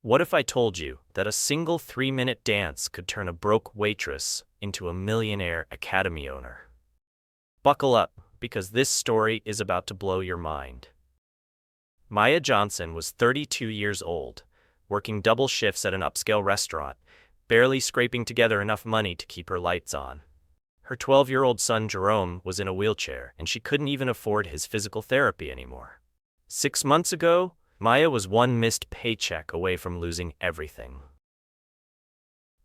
What if I told you that a single 3-minute dance could turn a broke waitress into a millionaire academy owner? Buckle up, because this story is about to blow your mind. Maya Johnson was 32 years old, working double shifts at an upscale restaurant, barely scraping together enough money to keep her lights on. Her 12-year-old son Jerome was in a wheelchair, and she couldn't even afford his physical therapy anymore. 6 months ago, Maya was one missed paycheck away from losing everything.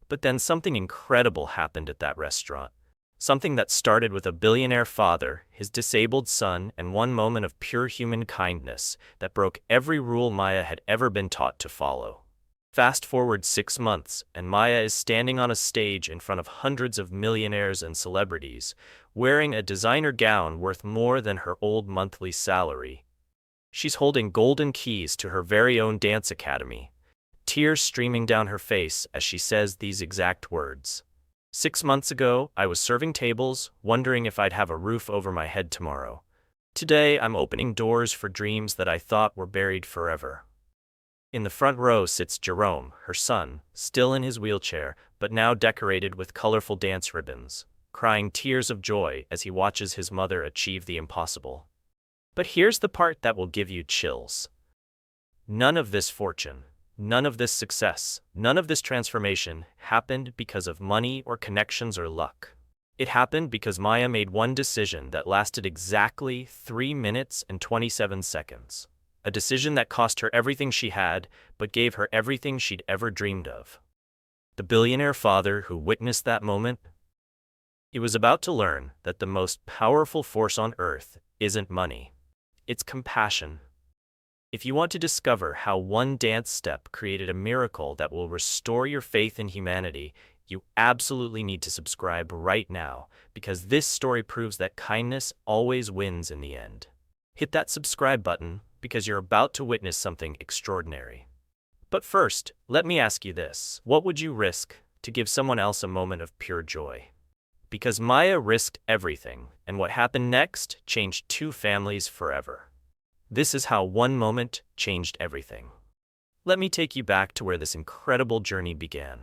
But then something incredible happened at that restaurant. Something that started with a billionaire father, his disabled son, and one moment of pure human kindness that broke every rule Maya had ever been taught to follow. Fast forward 6 months, and Maya is standing on a stage in front of hundreds of millionaires and celebrities, wearing a designer gown worth more than her old monthly salary. She's holding golden keys to her very own dance academy, tears streaming down her face as she says these exact words. 6 months ago, I was serving tables, wondering if I'd have a roof over my head tomorrow. Today, I'm opening doors for dreams that I thought were buried forever. In the front row sits Jerome, her son, still in his wheelchair, but now decorated with colorful dance ribbons, crying tears of joy as he watches his mother achieve the impossible. But here's the part that will give you chills. None of this fortune, none of this success, none of this transformation happened because of money or connections or luck. It happened because Maya made one decision that lasted exactly 3 minutes and 27 seconds. A decision that cost her everything she had, but gave her everything she'd ever dreamed of. The billionaire father who witnessed that moment? He was about to learn that the most powerful force on earth isn't money. It's compassion. If you want to discover how one dance step created a miracle that will restore your faith in humanity, you absolutely need to subscribe right now, because this story proves that kindness always wins in the end. Hit that subscribe button, because you're about to witness something extraordinary. But first, let me ask you this. What would you risk to give someone else a moment of pure joy? Because Maya risked everything, and what happened next changed 2 families forever. This is how one moment changed everything. Let me take you back to where this incredible journey began.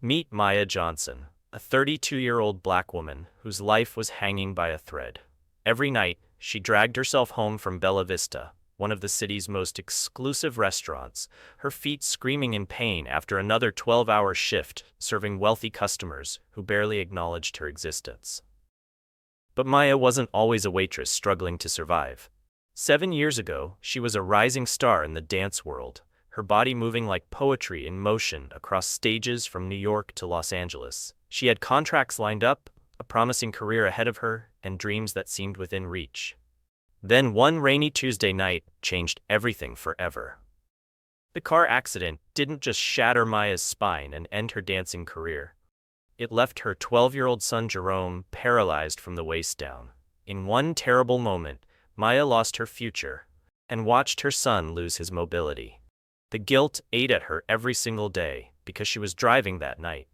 Meet Maya Johnson, a 32-year-old black woman whose life was hanging by a thread. Every night, she dragged herself home from Bella Vista, one of the city's most exclusive restaurants, her feet screaming in pain after another 12-hour shift serving wealthy customers who barely acknowledged her existence. But Maya wasn't always a waitress struggling to survive. 7 years ago, she was a rising star in the dance world, her body moving like poetry in motion across stages from New York to Los Angeles. She had contracts lined up, a promising career ahead of her, and dreams that seemed within reach. Then one rainy Tuesday night changed everything forever. The car accident didn't just shatter Maya's spine and end her dancing career. It left her 12-year-old son Jerome paralyzed from the waist down. In one terrible moment, Maya lost her future and watched her son lose his mobility. The guilt ate at her every single day because she was driving that night,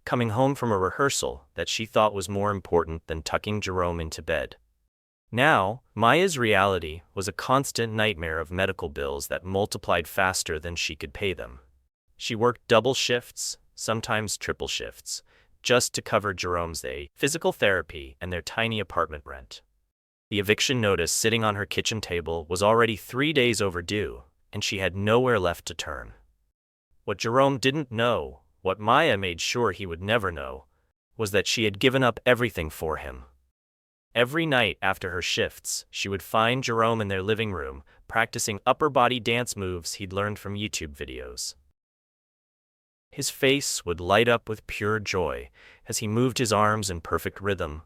coming home from a rehearsal that she thought was more important than tucking Jerome into bed. Now, Maya's reality was a constant nightmare of medical bills that multiplied faster than she could pay them. She worked double shifts, sometimes triple shifts, just to cover Jerome's physical therapy and their tiny apartment rent. The eviction notice sitting on her kitchen table was already 3 days overdue, and she had nowhere left to turn. What Jerome didn't know, what Maya made sure he would never know, was that she had given up everything for him. Every night after her shifts, she would find Jerome in their living room, practicing upper body dance moves he'd learned from YouTube videos. His face would light up with pure joy as he moved his arms in perfect rhythm,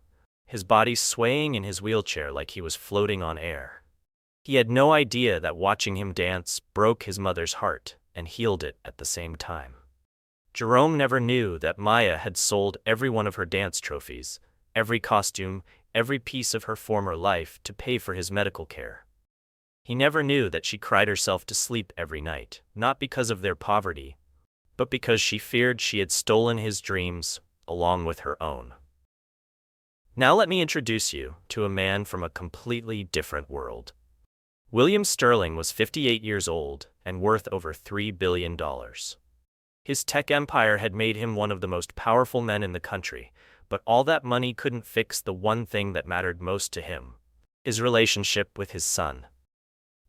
his body swaying in his wheelchair like he was floating on air. He had no idea that watching him dance broke his mother's heart and healed it at the same time. Jerome never knew that Maya had sold every one of her dance trophies, every costume, every piece of her former life to pay for his medical care. He never knew that she cried herself to sleep every night, not because of their poverty, but because she feared she had stolen his dreams, along with her own. Now let me introduce you to a man from a completely different world. William Sterling was 58 years old, and worth over $3 billion. His tech empire had made him one of the most powerful men in the country, but all that money couldn't fix the one thing that mattered most to him: his relationship with his son.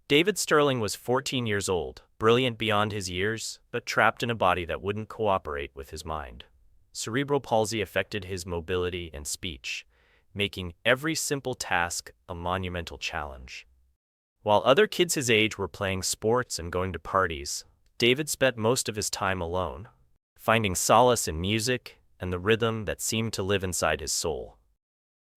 David Sterling was 14 years old, brilliant beyond his years, but trapped in a body that wouldn't cooperate with his mind. Cerebral palsy affected his mobility and speech, making every simple task a monumental challenge. While other kids his age were playing sports and going to parties, David spent most of his time alone, finding solace in music and the rhythm that seemed to live inside his soul.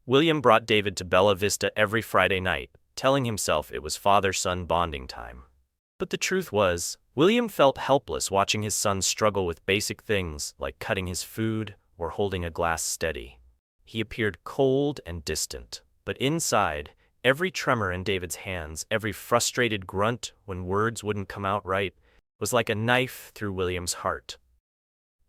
William brought David to Bella Vista every Friday night, telling himself it was father-son bonding time. But the truth was, William felt helpless watching his son struggle with basic things like cutting his food or holding a glass steady. He appeared cold and distant, but inside, every tremor in David's hands, every frustrated grunt when words wouldn't come out right, was like a knife through William's heart.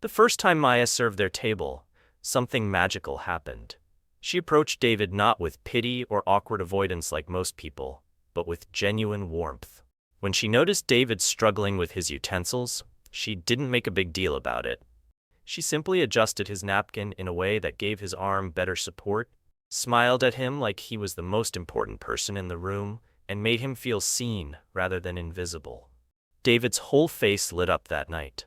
The first time Maya served their table, something magical happened. She approached David not with pity or awkward avoidance like most people, but with genuine warmth. When she noticed David struggling with his utensils, she didn't make a big deal about it. She simply adjusted his napkin in a way that gave his arm better support, smiled at him like he was the most important person in the room, and made him feel seen rather than invisible. David's whole face lit up that night.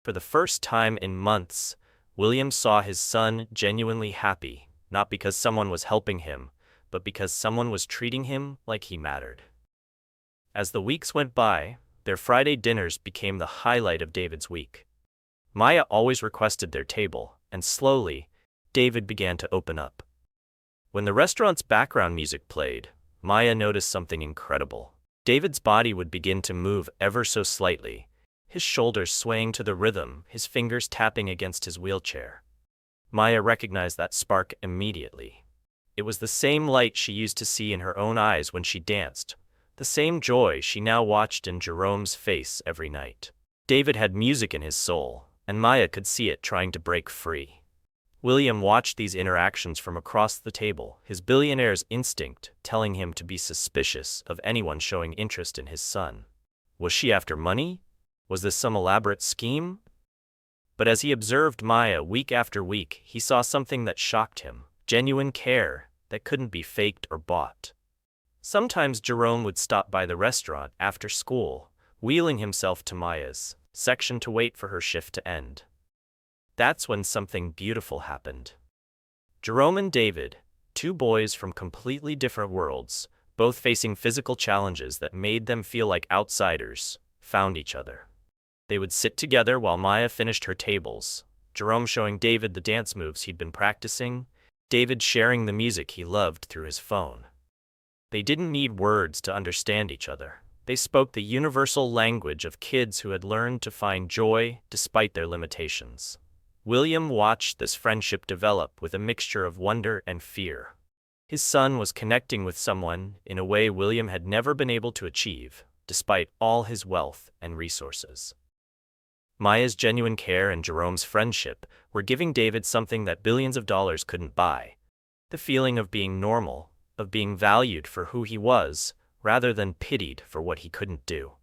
For the first time in months, William saw his son genuinely happy, not because someone was helping him, but because someone was treating him like he mattered. As the weeks went by, their Friday dinners became the highlight of David's week. Maya always requested their table, and slowly, David began to open up. When the restaurant's background music played, Maya noticed something incredible. David's body would begin to move ever so slightly, his shoulders swaying to the rhythm, his fingers tapping against his wheelchair. Maya recognized that spark immediately. It was the same light she used to see in her own eyes when she danced, the same joy she now watched in Jerome's face every night. David had music in his soul, and Maya could see it trying to break free. William watched these interactions from across the table, his billionaire's instinct telling him to be suspicious of anyone showing interest in his son. Was she after money? Was this some elaborate scheme? But as he observed Maya week after week, he saw something that shocked him: genuine care that couldn't be faked or bought. Sometimes Jerome would stop by the restaurant after school, wheeling himself to Maya's section to wait for her shift to end. That's when something beautiful happened. Jerome and David, two boys from completely different worlds, both facing physical challenges that made them feel like outsiders, found each other. They would sit together while Maya finished her tables, Jerome showing David the dance moves he'd been practicing, David sharing the music he loved through his phone. They didn't need words to understand each other. They spoke the universal language of kids who had learned to find joy despite their limitations. William watched this friendship develop with a mixture of wonder and fear. His son was connecting with someone in a way William had never been able to achieve, despite all his wealth and resources. Maya's genuine care and Jerome's friendship were giving David something that billions of dollars couldn't buy: the feeling of being normal, of being valued for who he was, rather than pitied for what he couldn't do.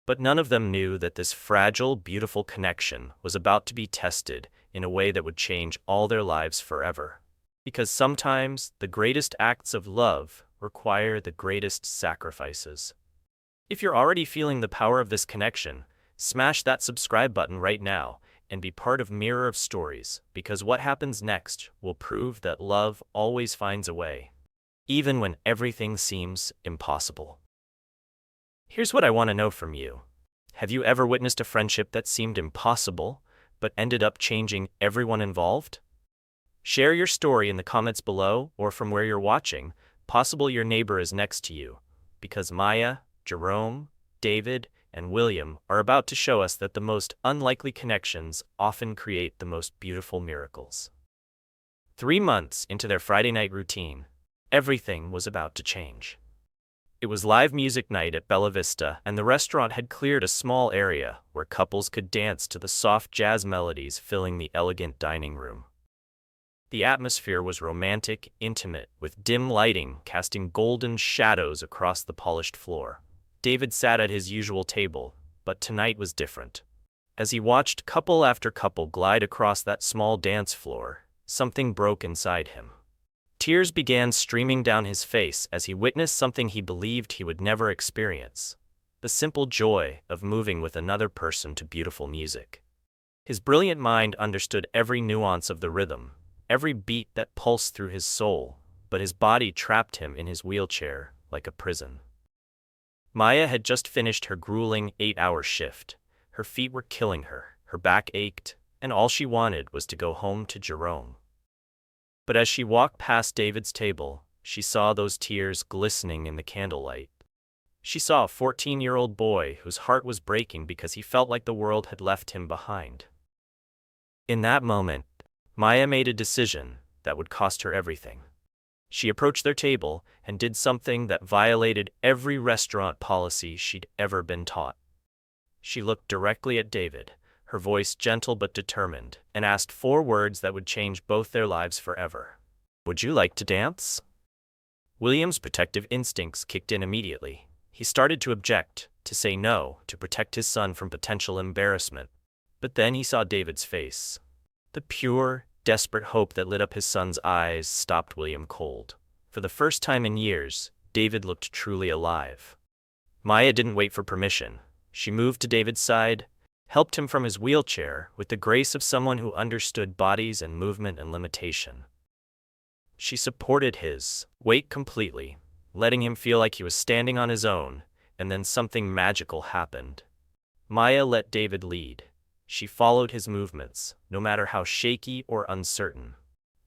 But none of them knew that this fragile, beautiful connection was about to be tested in a way that would change all their lives forever. Because sometimes the greatest acts of love require the greatest sacrifices. If you're already feeling the power of this connection, smash that subscribe button right now and be part of Mirror of Stories, because what happens next will prove that love always finds a way, even when everything seems impossible. Here's what I want to know from you. Have you ever witnessed a friendship that seemed impossible, but ended up changing everyone involved? Share your story in the comments below or from where you're watching. Possible your neighbor is next to you, because Maya, Jerome, David, and William are about to show us that the most unlikely connections often create the most beautiful miracles. 3 months into their Friday night routine, everything was about to change. It was live music night at Bella Vista, and the restaurant had cleared a small area where couples could dance to the soft jazz melodies filling the elegant dining room. The atmosphere was romantic, intimate, with dim lighting casting golden shadows across the polished floor. David sat at his usual table, but tonight was different. As he watched couple after couple glide across that small dance floor, something broke inside him. Tears began streaming down his face as he witnessed something he believed he would never experience: the simple joy of moving with another person to beautiful music. His brilliant mind understood every nuance of the rhythm, every beat that pulsed through his soul, but his body trapped him in his wheelchair like a prison. Maya had just finished her grueling 8-hour shift. Her feet were killing her, her back ached, and all she wanted was to go home to Jerome. But as she walked past David's table, she saw those tears glistening in the candlelight. She saw a 14-year-old boy whose heart was breaking because he felt like the world had left him behind. In that moment, Maya made a decision that would cost her everything. She approached their table and did something that violated every restaurant policy she'd ever been taught. She looked directly at David, her voice gentle but determined, and asked 4 words that would change both their lives forever. "Would you like to dance?" William's protective instincts kicked in immediately. He started to object, to say no, to protect his son from potential embarrassment. But then he saw David's face. The pure, desperate hope that lit up his son's eyes stopped William cold. For the first time in years, David looked truly alive. Maya didn't wait for permission. She moved to David's side, helped him from his wheelchair with the grace of someone who understood bodies and movement and limitation. She supported his weight completely, letting him feel like he was standing on his own, and then something magical happened. Maya let David lead. She followed his movements, no matter how shaky or uncertain.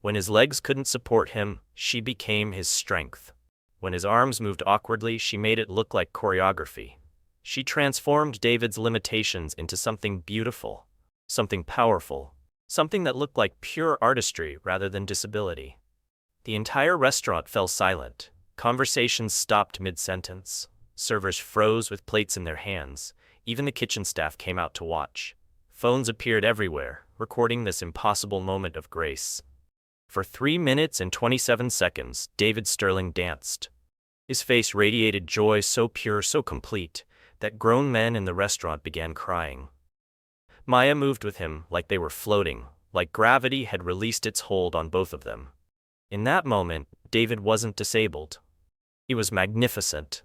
When his legs couldn't support him, she became his strength. When his arms moved awkwardly, she made it look like choreography. She transformed David's limitations into something beautiful, something powerful, something that looked like pure artistry rather than disability. The entire restaurant fell silent. Conversations stopped mid-sentence. Servers froze with plates in their hands. Even the kitchen staff came out to watch. Phones appeared everywhere, recording this impossible moment of grace. For 3 minutes and 27 seconds, David Sterling danced. His face radiated joy so pure, so complete, that grown men in the restaurant began crying. Maya moved with him like they were floating, like gravity had released its hold on both of them. In that moment, David wasn't disabled. He was magnificent.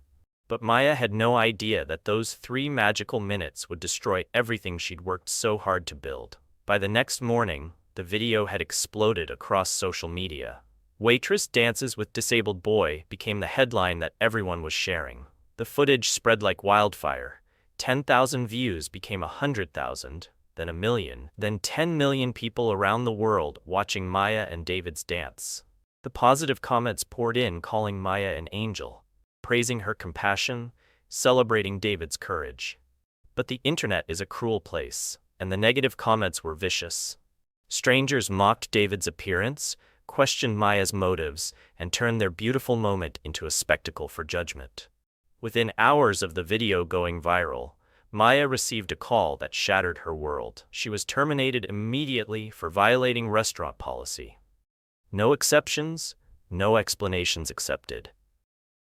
But Maya had no idea that those 3 magical minutes would destroy everything she'd worked so hard to build. By the next morning, the video had exploded across social media. "Waitress dances with disabled boy" became the headline that everyone was sharing. The footage spread like wildfire. 10,000 views became 100,000, then 1 million, then 10 million people around the world watching Maya and David's dance. The positive comments poured in, calling Maya an angel, praising her compassion, celebrating David's courage. But the internet is a cruel place, and the negative comments were vicious. Strangers mocked David's appearance, questioned Maya's motives, and turned their beautiful moment into a spectacle for judgment. Within hours of the video going viral, Maya received a call that shattered her world. She was terminated immediately for violating restaurant policy. No exceptions, no explanations accepted.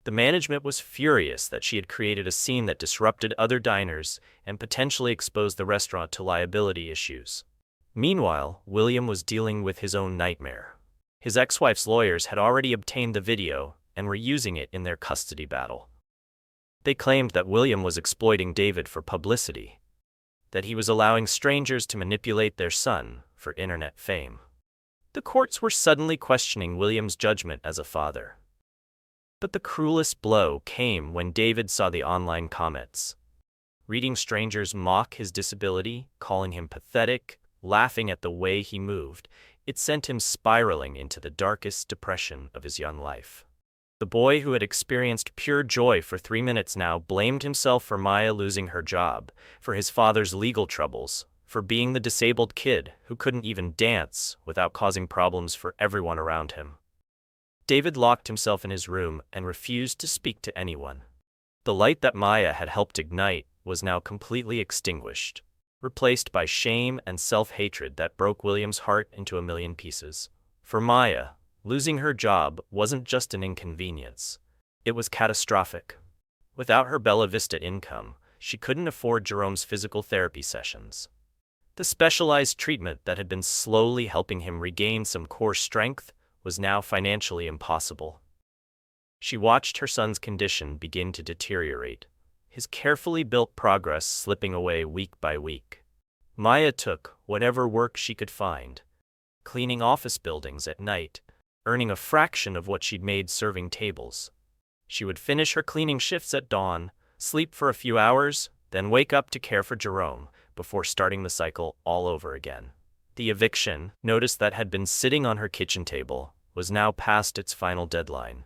The management was furious that she had created a scene that disrupted other diners and potentially exposed the restaurant to liability issues. Meanwhile, William was dealing with his own nightmare. His ex-wife's lawyers had already obtained the video and were using it in their custody battle. They claimed that William was exploiting David for publicity, that he was allowing strangers to manipulate their son for internet fame. The courts were suddenly questioning William's judgment as a father. But the cruelest blow came when David saw the online comments. Reading strangers mock his disability, calling him pathetic, laughing at the way he moved, it sent him spiraling into the darkest depression of his young life. The boy who had experienced pure joy for 3 minutes now blamed himself for Maya losing her job, for his father's legal troubles, for being the disabled kid who couldn't even dance without causing problems for everyone around him. David locked himself in his room and refused to speak to anyone. The light that Maya had helped ignite was now completely extinguished, replaced by shame and self-hatred that broke William's heart into 1,000,000 pieces. For Maya, losing her job wasn't just an inconvenience. It was catastrophic. Without her Bella Vista income, she couldn't afford Jerome's physical therapy sessions. The specialized treatment that had been slowly helping him regain some core strength was now financially impossible. She watched her son's condition begin to deteriorate, his carefully built progress slipping away week by week. Maya took whatever work she could find, cleaning office buildings at night, earning a fraction of what she'd made serving tables. She would finish her cleaning shifts at dawn, sleep for a few hours, then wake up to care for Jerome before starting the cycle all over again. The eviction notice that had been sitting on her kitchen table was now past its final deadline.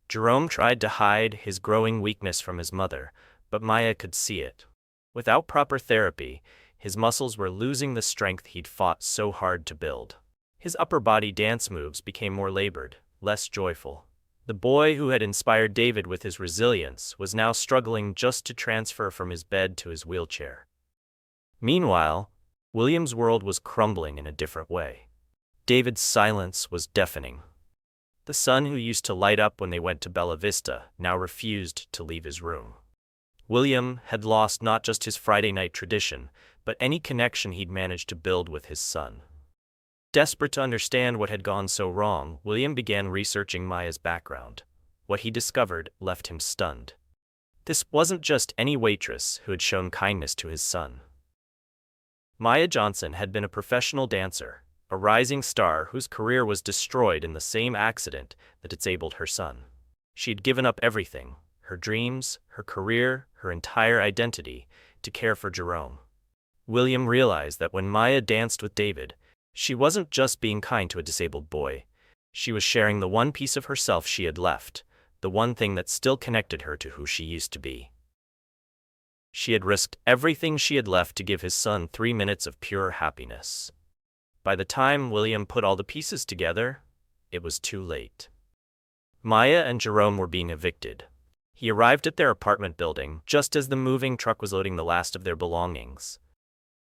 Jerome tried to hide his growing weakness from his mother, but Maya could see it. Without proper therapy, his muscles were losing the strength he'd fought so hard to build. His upper body dance moves became more labored, less joyful. The boy who had inspired David with his resilience was now struggling just to transfer from his bed to his wheelchair. Meanwhile, William's world was crumbling in a different way. David's silence was deafening. The sun who used to light up when they went to Bella Vista now refused to leave his room. William had lost not just his Friday night tradition, but any connection he'd managed to build with his son. Desperate to understand what had gone so wrong, William began researching Maya's background. What he discovered left him stunned. This wasn't just any waitress who had shown kindness to his son. Maya Johnson had been a professional dancer, a rising star whose career was destroyed in the same accident that disabled her son. She had given up everything, her dreams, her career, her entire identity, to care for Jerome. William realized that when Maya danced with David, she wasn't just being kind to a disabled boy. She was sharing the one piece of herself she had left, the one thing that still connected her to who she used to be. She had risked everything she had left to give his son 3 minutes of pure happiness. By the time William put all the pieces together, it was too late. Maya and Jerome were being evicted. He arrived at their apartment building just as the moving truck was loading the last of their belongings.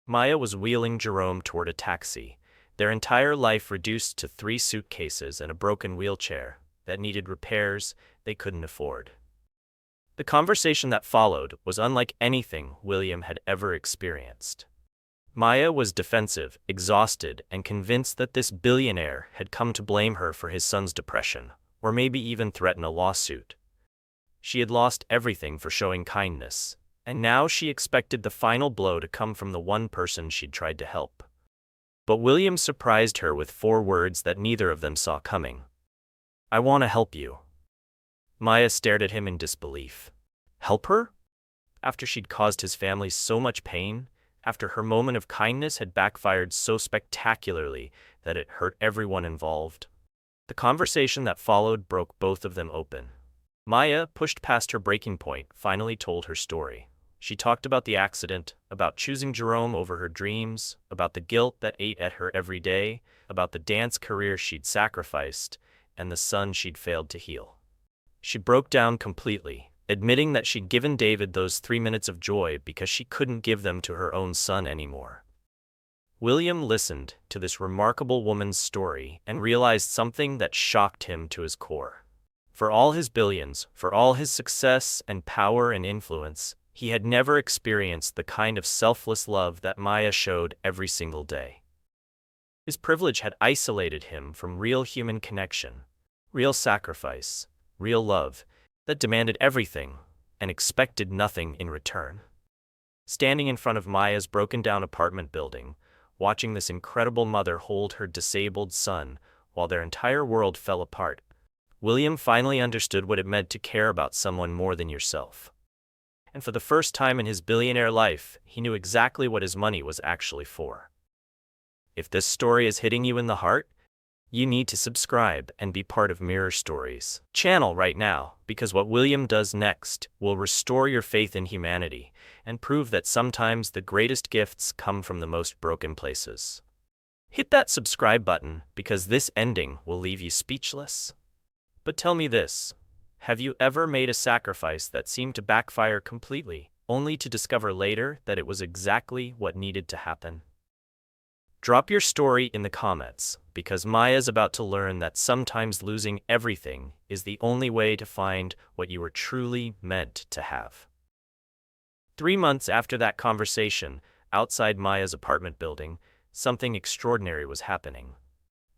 Maya was wheeling Jerome toward a taxi, their entire life reduced to 3 suitcases and a broken wheelchair that needed repairs they couldn't afford. The conversation that followed was unlike anything William had ever experienced. Maya was defensive, exhausted, and convinced that this billionaire had come to blame her for his son's depression, or maybe even threaten a lawsuit. She had lost everything for showing kindness, and now she expected the final blow to come from the one person she'd tried to help. But William surprised her with 4 words that neither of them saw coming. "I want to help you." Maya stared at him in disbelief. Help her? After she'd caused his family so much pain, after her moment of kindness had backfired so spectacularly that it hurt everyone involved. The conversation that followed broke both of them open. Maya, pushed past her breaking point, finally told her story. She talked about the accident, about choosing Jerome over her dreams, about the guilt that ate at her every day, about the dance career she'd sacrificed, and the son she'd failed to heal. She broke down completely, admitting that she'd given David those 3 minutes of joy because she couldn't give them to her own son anymore. William listened to this remarkable woman's story and realized something that shocked him to his core. For all his billions, for all his success and power and influence, he had never experienced the kind of selfless love that Maya showed every single day. His privilege had isolated him from real human connection, real sacrifice, real love, that demanded everything and expected nothing in return. Standing in front of Maya's broken-down apartment building, watching this incredible mother hold her disabled son while their entire world fell apart, William finally understood what it meant to care about someone more than yourself. And for the first time in his billionaire life, he knew exactly what his money was actually for. If this story is hitting you in the heart, you need to subscribe and be part of Mirror Stories channel right now, because what William does next will restore your faith in humanity and prove that sometimes the greatest gifts come from the most broken places. Hit that subscribe button because this ending will leave you speechless. But tell me this, have you ever made a sacrifice that seemed to backfire completely, only to discover later that it was exactly what needed to happen? Drop your story in the comments, because Maya's about to learn that sometimes losing everything is the only way to find what you were truly meant to have. 3 months after that conversation, outside Maya's apartment building, something extraordinary was happening.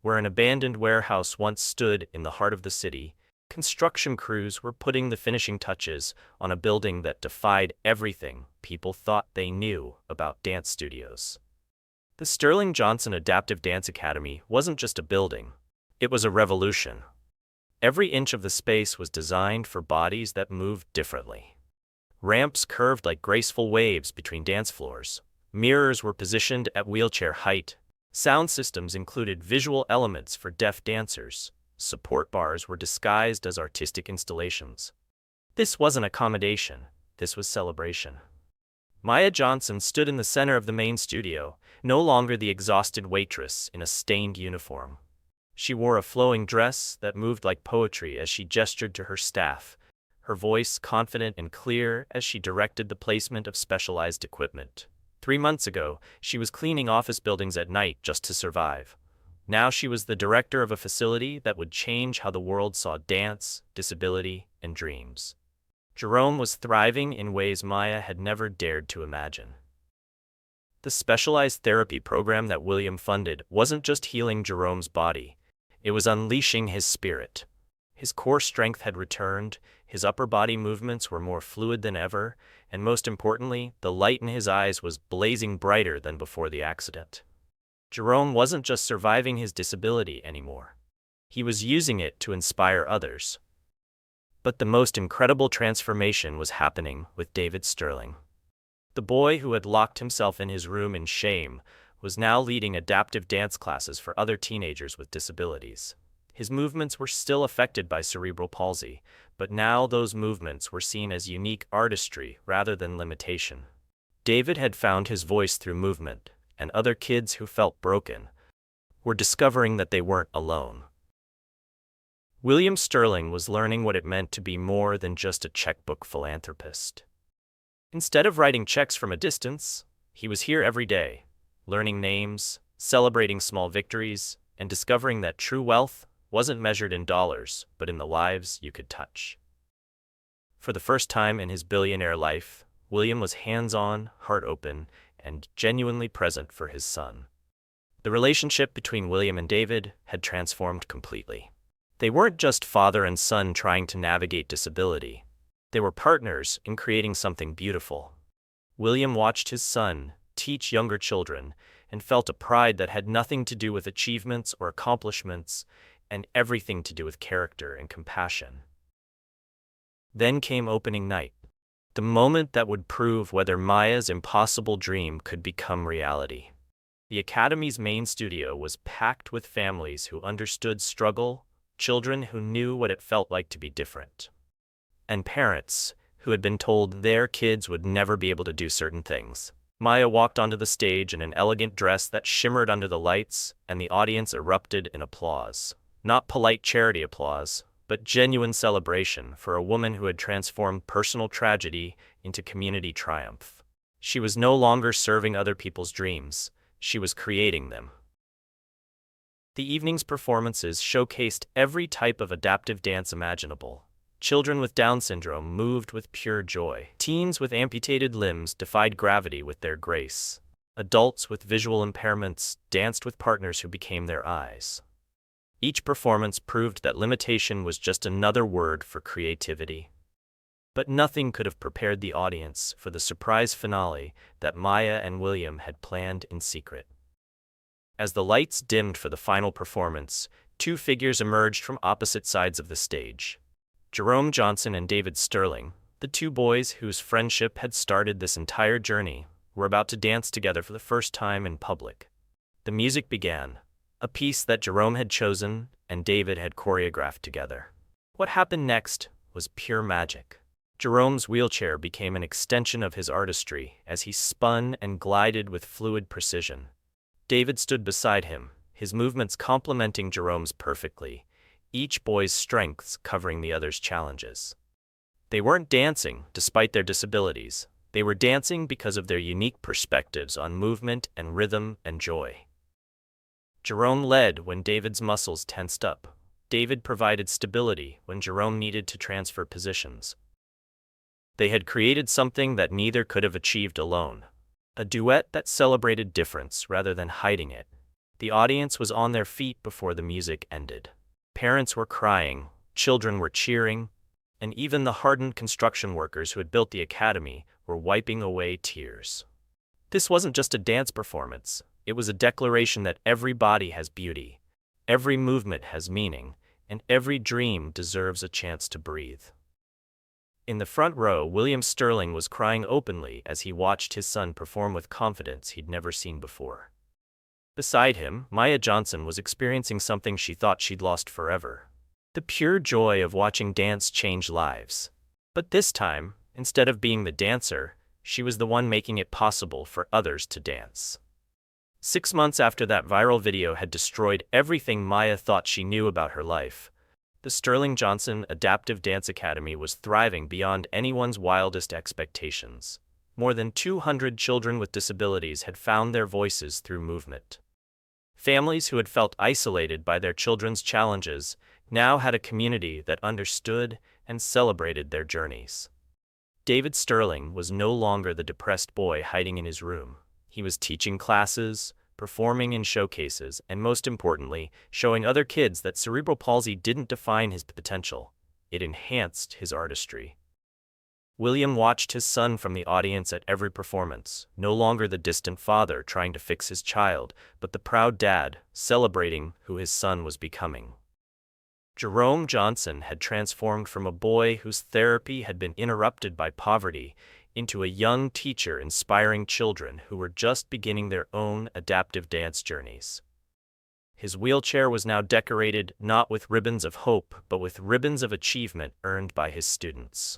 Where an abandoned warehouse once stood in the heart of the city, construction crews were putting the finishing touches on a building that defied everything people thought they knew about dance studios. The Sterling Johnson Adaptive Dance Academy wasn't just a building, it was a revolution. Every inch of the space was designed for bodies that moved differently. Ramps curved like graceful waves between dance floors. Mirrors were positioned at wheelchair height. Sound systems included visual elements for deaf dancers. Support bars were disguised as artistic installations. This wasn't accommodation, this was celebration. Maya Johnson stood in the center of the main studio, no longer the exhausted waitress in a stained uniform. She wore a flowing dress that moved like poetry as she gestured to her staff, her voice confident and clear as she directed the placement of specialized equipment. 3 months ago, she was cleaning office buildings at night just to survive. Now she was the director of a facility that would change how the world saw dance, disability, and dreams. Jerome was thriving in ways Maya had never dared to imagine. The specialized therapy program that William funded wasn't just healing Jerome's body, it was unleashing his spirit. His core strength had returned, his upper body movements were more fluid than ever, and most importantly, the light in his eyes was blazing brighter than before the accident. Jerome wasn't just surviving his disability anymore. He was using it to inspire others. But the most incredible transformation was happening with David Sterling. The boy who had locked himself in his room in shame was now leading adaptive dance classes for other teenagers with disabilities. His movements were still affected by cerebral palsy, but now those movements were seen as unique artistry rather than limitation. David had found his voice through movement, and other kids who felt broken were discovering that they weren't alone. William Sterling was learning what it meant to be more than just a checkbook philanthropist. Instead of writing checks from a distance, he was here every day, learning names, celebrating small victories, and discovering that true wealth wasn't measured in dollars, but in the lives you could touch. For the first time in his billionaire life, William was hands-on, heart-open, and genuinely present for his son. The relationship between William and David had transformed completely. They weren't just father and son trying to navigate disability. They were partners in creating something beautiful. William watched his son teach younger children and felt a pride that had nothing to do with achievements or accomplishments and everything to do with character and compassion. Then came opening night, the moment that would prove whether Maya's impossible dream could become reality. The Academy's main studio was packed with families who understood struggle, children who knew what it felt like to be different, and parents who had been told their kids would never be able to do certain things. Maya walked onto the stage in an elegant dress that shimmered under the lights, and the audience erupted in applause. Not polite charity applause, but genuine celebration for a woman who had transformed personal tragedy into community triumph. She was no longer serving other people's dreams, she was creating them. The evening's performances showcased every type of adaptive dance imaginable. Children with Down syndrome moved with pure joy. Teens with amputated limbs defied gravity with their grace. Adults with visual impairments danced with partners who became their eyes. Each performance proved that limitation was just another word for creativity. But nothing could have prepared the audience for the surprise finale that Maya and William had planned in secret. As the lights dimmed for the final performance, two figures emerged from opposite sides of the stage. Jerome Johnson and David Sterling, the two boys whose friendship had started this entire journey, were about to dance together for the first time in public. The music began, a piece that Jerome had chosen and David had choreographed together. What happened next was pure magic. Jerome's wheelchair became an extension of his artistry as he spun and glided with fluid precision. David stood beside him, his movements complementing Jerome's perfectly, each boy's strengths covering the other's challenges. They weren't dancing despite their disabilities, they were dancing because of their unique perspectives on movement and rhythm and joy. Jerome led when David's muscles tensed up. David provided stability when Jerome needed to transfer positions. They had created something that neither could have achieved alone. A duet that celebrated difference rather than hiding it. The audience was on their feet before the music ended. Parents were crying, children were cheering, and even the hardened construction workers who had built the academy were wiping away tears. This wasn't just a dance performance, it was a declaration that every body has beauty, every movement has meaning, and every dream deserves a chance to breathe. In the front row, William Sterling was crying openly as he watched his son perform with confidence he'd never seen before. Beside him, Maya Johnson was experiencing something she thought she'd lost forever. The pure joy of watching dance change lives. But this time, instead of being the dancer, she was the one making it possible for others to dance. 6 months after that viral video had destroyed everything Maya thought she knew about her life, the Sterling Johnson Adaptive Dance Academy was thriving beyond anyone's wildest expectations. More than 200 children with disabilities had found their voices through movement. Families who had felt isolated by their children's challenges now had a community that understood and celebrated their journeys. David Sterling was no longer the depressed boy hiding in his room. He was teaching classes, performing in showcases, and most importantly, showing other kids that cerebral palsy didn't define his potential. It enhanced his artistry. William watched his son from the audience at every performance, no longer the distant father trying to fix his child, but the proud dad, celebrating who his son was becoming. Jerome Johnson had transformed from a boy whose therapy had been interrupted by poverty into a young teacher inspiring children who were just beginning their own adaptive dance journeys. His wheelchair was now decorated not with ribbons of hope, but with ribbons of achievement earned by his students.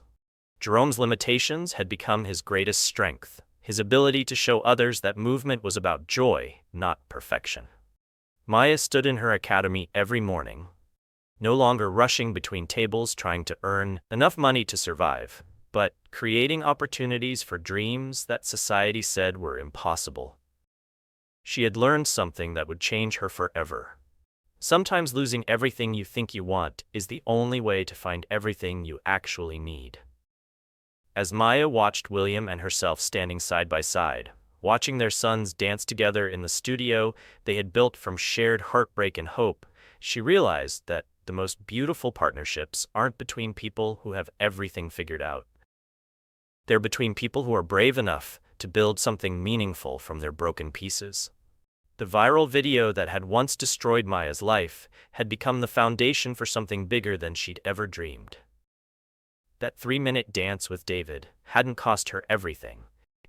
Jerome's limitations had become his greatest strength, his ability to show others that movement was about joy, not perfection. Maya stood in her academy every morning, no longer rushing between tables trying to earn enough money to survive, but creating opportunities for dreams that society said were impossible. She had learned something that would change her forever. Sometimes losing everything you think you want is the only way to find everything you actually need. As Maya watched William and herself standing side by side, watching their sons dance together in the studio they had built from shared heartbreak and hope, she realized that the most beautiful partnerships aren't between people who have everything figured out. They're between people who are brave enough to build something meaningful from their broken pieces. The viral video that had once destroyed Maya's life had become the foundation for something bigger than she'd ever dreamed. That 3-minute dance with David hadn't cost her everything.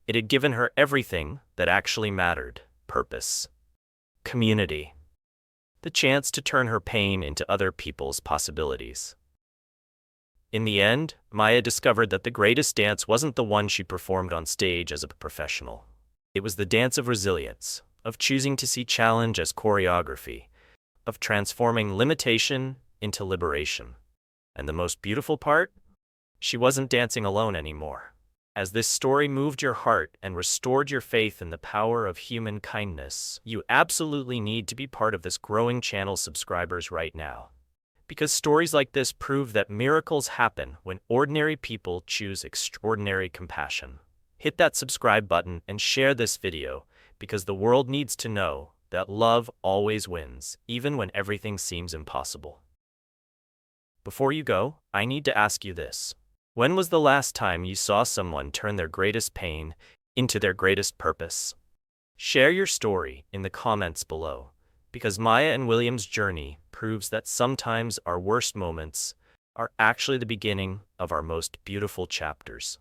It had given her everything that actually mattered: purpose, community, the chance to turn her pain into other people's possibilities. In the end, Maya discovered that the greatest dance wasn't the one she performed on stage as a professional. It was the dance of resilience, of choosing to see challenge as choreography, of transforming limitation into liberation. And the most beautiful part? She wasn't dancing alone anymore. As this story moved your heart and restored your faith in the power of human kindness, you absolutely need to be part of this growing channel subscribers right now. Because stories like this prove that miracles happen when ordinary people choose extraordinary compassion. Hit that subscribe button and share this video, because the world needs to know that love always wins, even when everything seems impossible. Before you go, I need to ask you this. When was the last time you saw someone turn their greatest pain into their greatest purpose? Share your story in the comments below, because Maya and William's journey proves that sometimes our worst moments are actually the beginning of our most beautiful chapters.